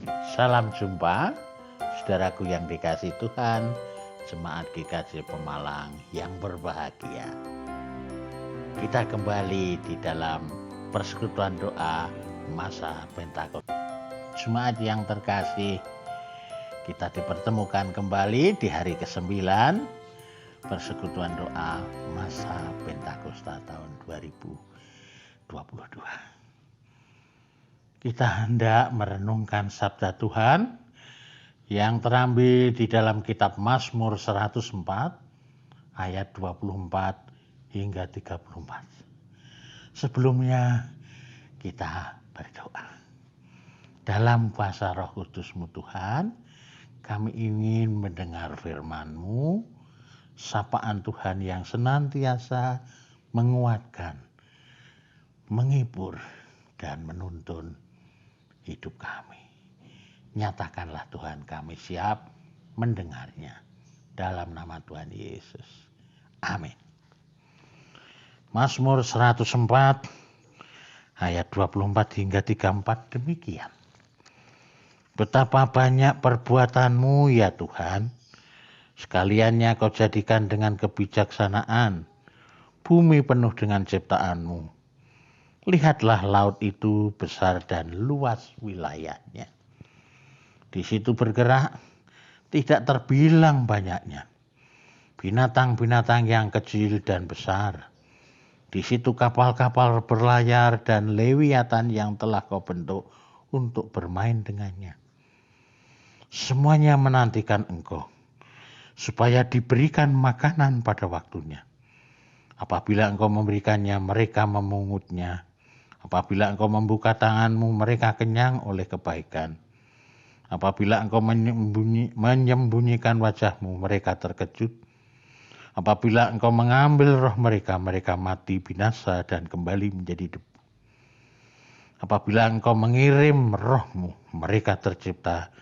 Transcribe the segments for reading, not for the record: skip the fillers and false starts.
Salam jumpa, saudaraku yang dikasih Tuhan, jemaat GKJ Pemalang yang berbahagia. Kita kembali di dalam persekutuan doa masa Pentakosta. Jemaat yang terkasih, kita dipertemukan kembali di hari ke-9 persekutuan doa masa Pentakosta tahun 2022. Kita hendak merenungkan sabda Tuhan yang terambil di dalam kitab Mazmur 104 ayat 24 hingga 34. Sebelumnya kita berdoa. Dalam kuasa Roh Kudus-Mu Tuhan, kami ingin mendengar firman-Mu, sapaan Tuhan yang senantiasa menguatkan, menghibur, dan menuntun hidup kami. Nyatakanlah Tuhan, kami siap mendengarnya. Dalam nama Tuhan Yesus. Amin. Mazmur 104 ayat 24 hingga 34 demikian. Betapa banyak perbuatan-Mu ya Tuhan, sekaliannya Kau jadikan dengan kebijaksanaan, bumi penuh dengan ciptaan-Mu. Lihatlah laut itu besar dan luas wilayahnya. Di situ bergerak, tidak terbilang banyaknya. Binatang-binatang yang kecil dan besar. Di situ kapal-kapal berlayar dan lewiatan yang telah Kau bentuk untuk bermain dengannya. Semuanya menantikan Engkau, supaya diberikan makanan pada waktunya. Apabila Engkau memberikannya, mereka memungutnya. Apabila Engkau membuka tangan-Mu, mereka kenyang oleh kebaikan. Apabila Engkau menyembunyikan wajah-Mu, mereka terkejut. Apabila Engkau mengambil roh mereka, mereka mati binasa dan kembali menjadi debu. Apabila Engkau mengirim roh-Mu, mereka tercipta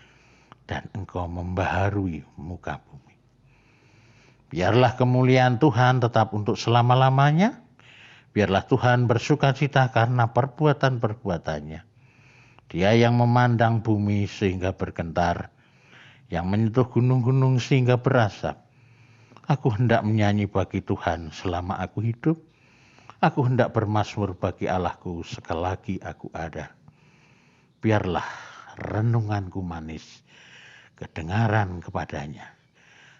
dan Engkau membaharui muka bumi. Biarlah kemuliaan Tuhan tetap untuk selama-lamanya. Biarlah Tuhan bersukacita karena perbuatan-perbuatannya. Dia yang memandang bumi sehingga bergentar, yang menyentuh gunung-gunung sehingga berasap. Aku hendak menyanyi bagi Tuhan selama aku hidup. Aku hendak bermazmur bagi Allahku selagi aku ada. Biarlah renunganku manis, kedengaran kepadanya.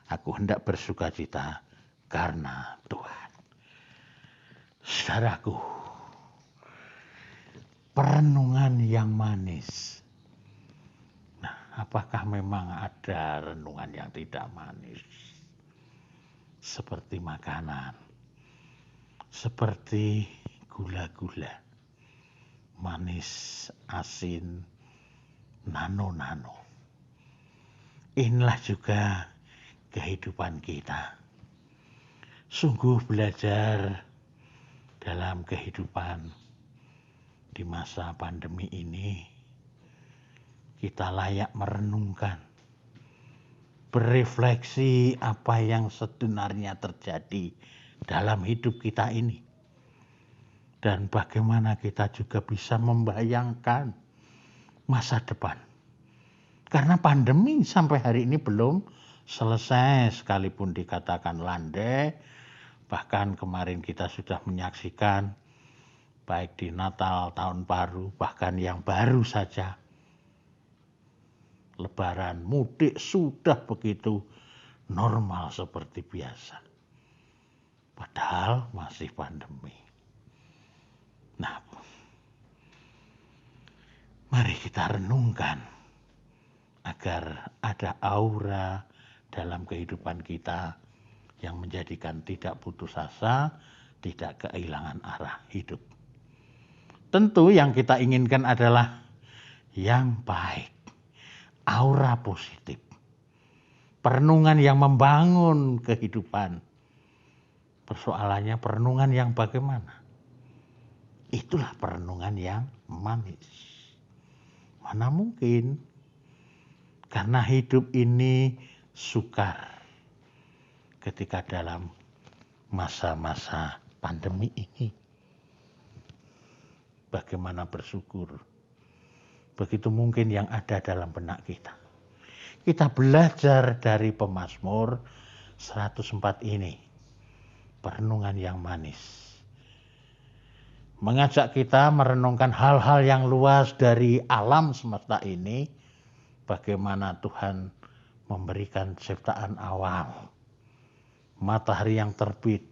Aku hendak bersukacita karena Tuhan. Saudaraku, perenungan yang manis. Nah, apakah memang ada renungan yang tidak manis? Seperti makanan, seperti gula-gula, manis, asin, nano-nano. Inilah juga kehidupan kita. Sungguh belajar dalam kehidupan di masa pandemi ini, kita layak merenungkan, berefleksi apa yang sebenarnya terjadi dalam hidup kita ini. Dan bagaimana kita juga bisa membayangkan masa depan. Karena pandemi sampai hari ini belum selesai, sekalipun dikatakan landai. Bahkan kemarin kita sudah menyaksikan, baik di Natal, Tahun Baru, bahkan yang baru saja, Lebaran, mudik sudah begitu normal seperti biasa. Padahal masih pandemi. Nah, mari kita renungkan agar ada aura dalam kehidupan kita yang menjadikan tidak putus asa, tidak kehilangan arah hidup. Tentu yang kita inginkan adalah yang baik, aura positif, perenungan yang membangun kehidupan. Persoalannya perenungan yang bagaimana? Itulah perenungan yang manis. Mana mungkin? Karena hidup ini sukar ketika dalam masa-masa pandemi ini. Bagaimana bersyukur? Begitu mungkin yang ada dalam benak kita. Kita belajar dari Pemazmur 104 ini. Perenungan yang manis. Mengajak kita merenungkan hal-hal yang luas dari alam semesta ini. Bagaimana Tuhan memberikan ciptaan awal. Matahari yang terbit.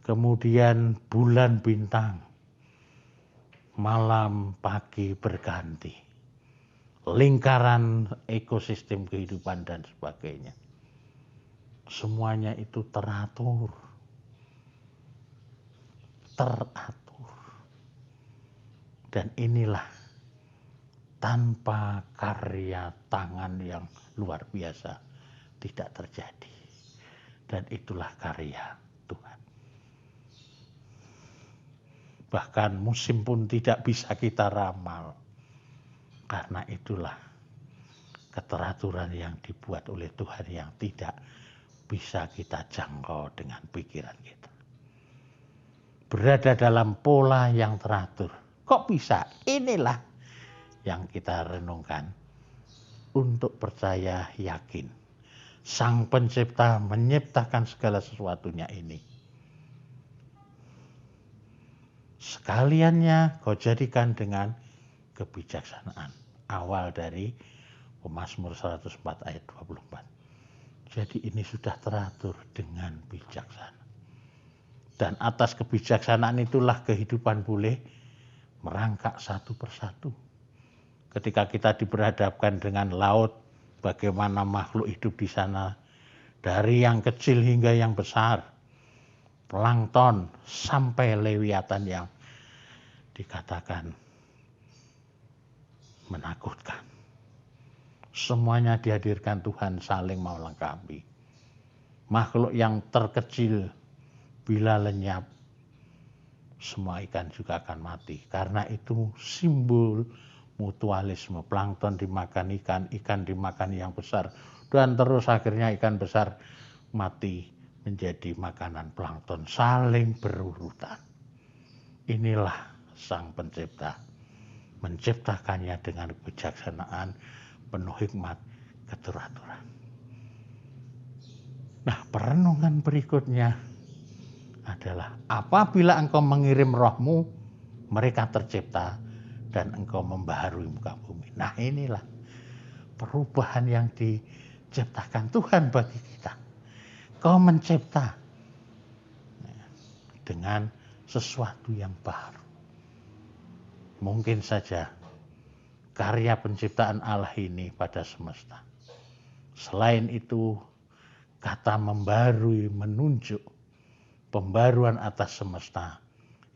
Kemudian bulan bintang. Malam pagi berganti. Lingkaran ekosistem kehidupan dan sebagainya. Semuanya itu teratur. Dan inilah tanpa karya tangan yang luar biasa tidak terjadi. Dan itulah karya Tuhan. Bahkan musim pun tidak bisa kita ramal. Karena itulah keteraturan yang dibuat oleh Tuhan yang tidak bisa kita jangkau dengan pikiran kita. Berada dalam pola yang teratur. Kok bisa? Inilah yang kita renungkan. Untuk percaya yakin. Sang Pencipta menciptakan segala sesuatunya ini. Sekaliannya kau jadikan dengan kebijaksanaan. Awal dari Pemazmur 104 ayat 24. Jadi ini sudah teratur dengan bijaksana. Dan atas kebijaksanaan itulah kehidupan boleh merangkak satu persatu. Ketika kita diperhadapkan dengan laut, bagaimana makhluk hidup di sana. Dari yang kecil hingga yang besar. Plankton sampai lewiatan yang dikatakan menakutkan. Semuanya dihadirkan Tuhan saling melengkapi. Makhluk yang terkecil bila lenyap, semua ikan juga akan mati. Karena itu simbol mutualisme. Plankton dimakan ikan, ikan dimakan yang besar. Dan terus akhirnya ikan besar mati menjadi makanan plankton. Saling berurutan. Inilah Sang Pencipta. Menciptakannya dengan kebijaksanaan, penuh hikmat, keteraturan. Nah, perenungan berikutnya adalah apabila engkau mengirim rohmu, mereka tercipta dan engkau membaharui muka bumi. Nah, inilah perubahan yang diciptakan Tuhan bagi kita. Kau mencipta dengan sesuatu yang baru. Mungkin saja karya penciptaan Allah ini pada semesta. Selain itu, kata membarui menunjuk pembaruan atas semesta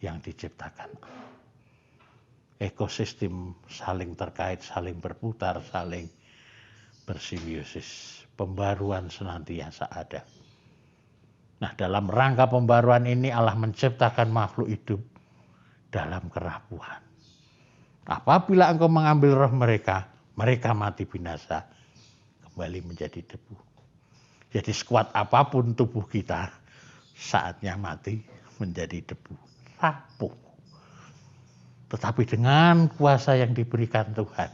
yang diciptakan. Ekosistem saling terkait, saling berputar, saling bersimbiosis. Pembaruan senantiasa ada. Nah, dalam rangka pembaruan ini Allah menciptakan makhluk hidup dalam kerapuhan. Apabila engkau mengambil roh mereka, mereka mati binasa, kembali menjadi debu. Jadi sekuat apapun tubuh kita, saatnya mati menjadi debu, rapuh. Tetapi dengan kuasa yang diberikan Tuhan,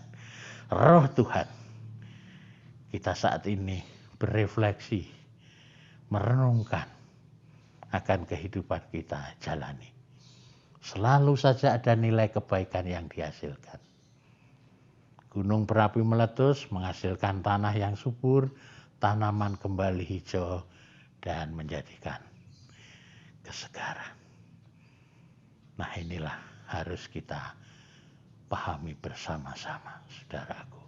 roh Tuhan, kita saat ini berefleksi, merenungkan akan kehidupan kita jalani. Selalu saja ada nilai kebaikan yang dihasilkan. Gunung berapi meletus menghasilkan tanah yang subur, tanaman kembali hijau, dan menjadikan kesegaran. Nah, inilah harus kita pahami bersama-sama, saudaraku.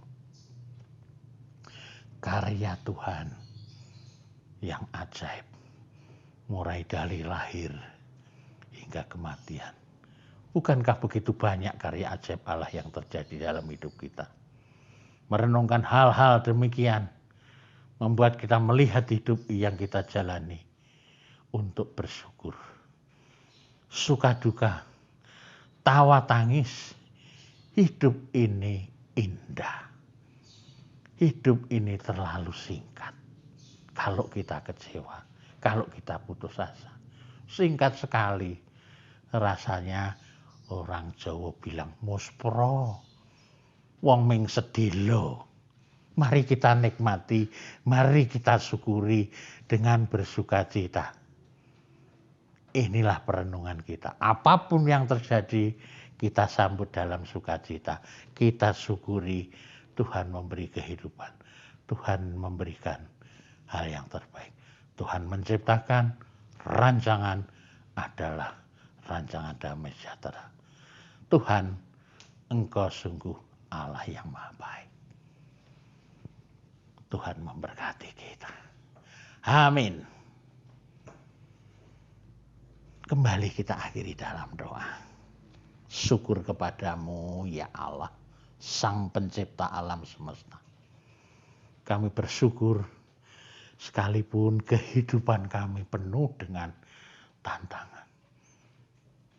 Karya Tuhan yang ajaib, mulai dari lahir hingga kematian. Bukankah begitu banyak karya ajaib Allah yang terjadi dalam hidup kita? Merenungkan hal-hal demikian membuat kita melihat hidup yang kita jalani untuk bersyukur. Suka duka, tawa tangis, hidup ini indah. Hidup ini terlalu singkat. Kalau kita kecewa, kalau kita putus asa. Singkat sekali rasanya. Orang Jawa bilang muspro, wong ming sedilo. Mari kita nikmati, mari kita syukuri dengan bersukacita. Inilah perenungan kita. Apapun yang terjadi, kita sambut dalam sukacita. Kita syukuri Tuhan memberi kehidupan. Tuhan memberikan hal yang terbaik. Tuhan menciptakan rancangan adalah rancangan damai sejahtera. Tuhan, Engkau sungguh Allah yang Maha Baik. Tuhan memberkati kita. Amin. Kembali kita akhiri dalam doa. Syukur kepadamu ya Allah, Sang Pencipta alam semesta. Kami bersyukur sekalipun kehidupan kami penuh dengan tantangan.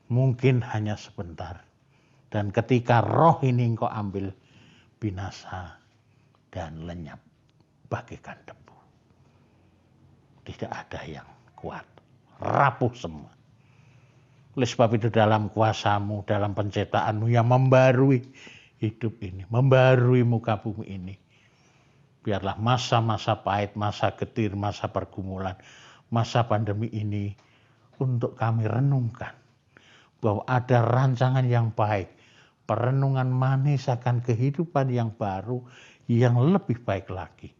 Mungkin hanya sebentar. Dan ketika roh ini Engkau ambil, binasa dan lenyap bagaikan debu. Tidak ada yang kuat, rapuh semua. Oleh sebab itu dalam kuasa-Mu, dalam penciptaan-Mu yang membarui hidup ini, membarui muka bumi ini. Biarlah masa-masa pahit, masa getir, masa pergumulan, masa pandemi ini untuk kami renungkan bahwa ada rancangan yang baik, perenungan manis akan kehidupan yang baru, yang lebih baik lagi.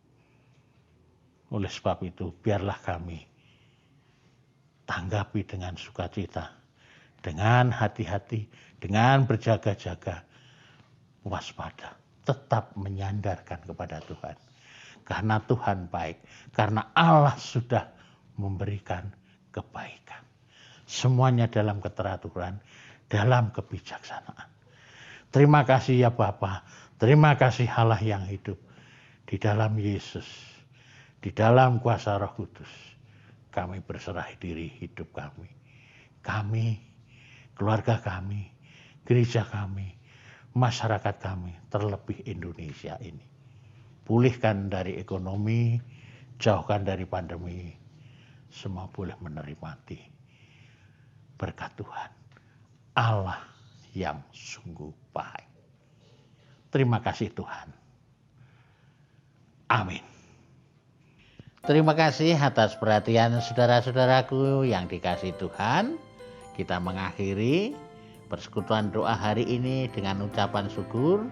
Oleh sebab itu, biarlah kami tanggapi dengan sukacita, dengan hati-hati, dengan berjaga-jaga, waspada, tetap menyandarkan kepada Tuhan. Karena Tuhan baik, karena Allah sudah memberikan kebaikan. Semuanya dalam keteraturan, dalam kebijaksanaan. Terima kasih ya Bapa, terima kasih Allah yang hidup. Di dalam Yesus, di dalam kuasa Roh Kudus, kami berserah diri hidup kami. Kami, keluarga kami, gereja kami, masyarakat kami, terlebih Indonesia ini. Pulihkan dari ekonomi, jauhkan dari pandemi, semua boleh menikmati berkat Tuhan. Allah yang sungguh baik. Terima kasih Tuhan. Amin. Terima kasih atas perhatian saudara-saudaraku yang dikasihi Tuhan. Kita mengakhiri persekutuan doa hari ini dengan ucapan syukur.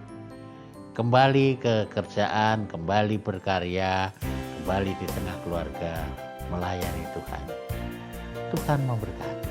Kembali ke kerjaan, kembali berkarya, kembali di tengah keluarga, melayani Tuhan. Tuhan memberkati.